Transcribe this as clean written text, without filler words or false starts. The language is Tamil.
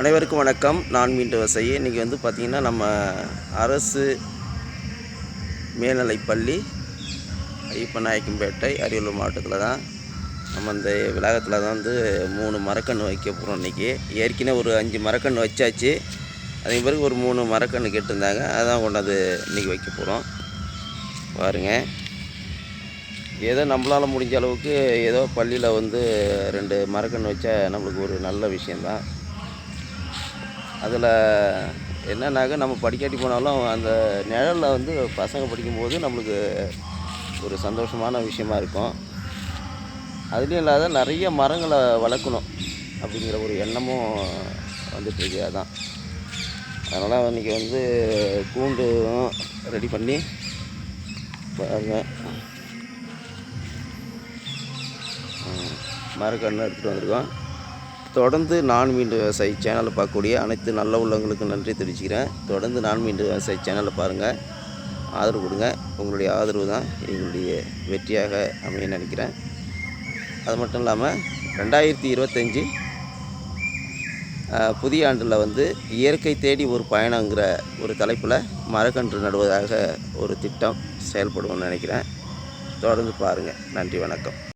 அனைவருக்கும் வணக்கம். நான் மீண்டும் விவசாயி. இன்றைக்கி பார்த்திங்கன்னா நம்ம அரசு மேல்நிலைப்பள்ளி ஐயப்பநாயக்கன்பேட்டை அரியலூர் மாவட்டத்தில் தான் நம்ம இந்த விளாகத்தில் தான் 3 மரக்கன்று வைக்க போகிறோம். இன்றைக்கி ஏற்கனவே ஒரு 5 மரக்கன்று வச்சாச்சு. அதுக்கு பிறகு ஒரு 3 மரக்கன்று கேட்டிருந்தாங்க. அதான் கொண்டாந்து இன்றைக்கி வைக்க போகிறோம். பாருங்கள், ஏதோ நம்மளால் முடிஞ்ச அளவுக்கு ஏதோ பள்ளியில் 2 மரக்கன்று வச்சா நம்மளுக்கு ஒரு நல்ல விஷயந்தான். அதில் என்னன்னாக்க நம்ம படிக்காட்டி போனாலும் அந்த நிழலில் பசங்க படிக்கும்போது நம்மளுக்கு ஒரு சந்தோஷமான விஷயமா இருக்கும். அதுலேயும் இல்லாத நிறைய மரங்களை வளர்க்கணும் அப்படிங்கிற ஒரு எண்ணமும் வந்துட்டுருக்கு. அதான் அதனால் இன்றைக்கி கூண்டும் ரெடி பண்ணி பாருங்கள், மரக்கன்று எடுத்துகிட்டு வந்திருக்கோம். தொடர்ந்து நான் மீண்டும் விவசாயி சேனலை பார்க்கக்கூடிய அனைத்து நல்ல உள்ளவங்களுக்கு நன்றி தெரிவிச்சுக்கிறேன். தொடர்ந்து நான் மீண்டும் விவசாயி சேனலை பாருங்கள், ஆதரவு கொடுங்க. உங்களுடைய ஆதரவு தான் எங்களுடைய வெற்றியாக அமைய நினைக்கிறேன். அது மட்டும் இல்லாமல் 2025 புதிய ஆண்டில் இயற்கை தேடி ஒரு பயணங்கிற ஒரு தலைப்பில் மரக்கன்று நடுவதாக ஒரு திட்டம் செயல்படும்னு நினைக்கிறேன். தொடர்ந்து பாருங்கள். நன்றி, வணக்கம்.